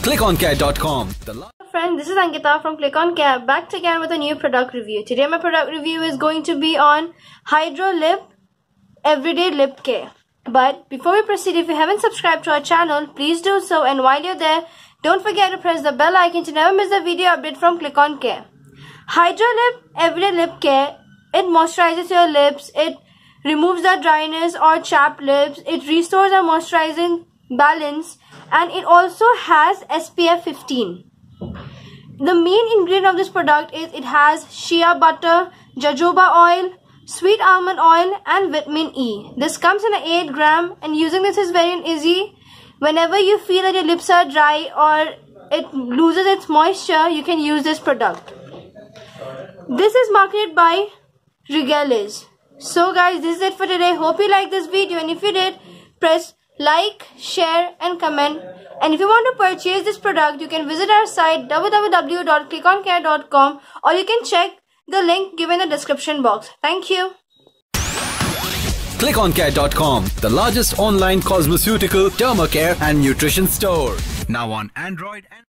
ClickOnCare.com. Friend, this is Ankita from ClickOnCare, back again with a new product review. Today my product review is going to be on HydroLip Everyday Lip Care. But before we proceed, if you haven't subscribed to our channel, please do so, and while you're there, don't forget to press the bell icon to never miss the video update from ClickOnCare. HydroLip Everyday Lip Care, it moisturizes your lips, it removes the dryness or chapped lips, it restores a moisturizing balance, and it also has SPF 15. The main ingredient of this product is it has shea butter, jojoba oil, sweet almond oil, and vitamin E. This comes in an 8 gram, and using this is very easy. Whenever you feel that your lips are dry or it loses its moisture, you can use this product. This is marketed by Regales. So guys, this is it for today. Hope you liked this video, and if you did, press like, share and comment. And if you want to purchase this product, you can visit our site www.ClickOnCare.com, or you can check the link given in the description box. Thank you. ClickOnCare.com, the largest online cosmeceutical, dermacare and nutrition store. Now on Android and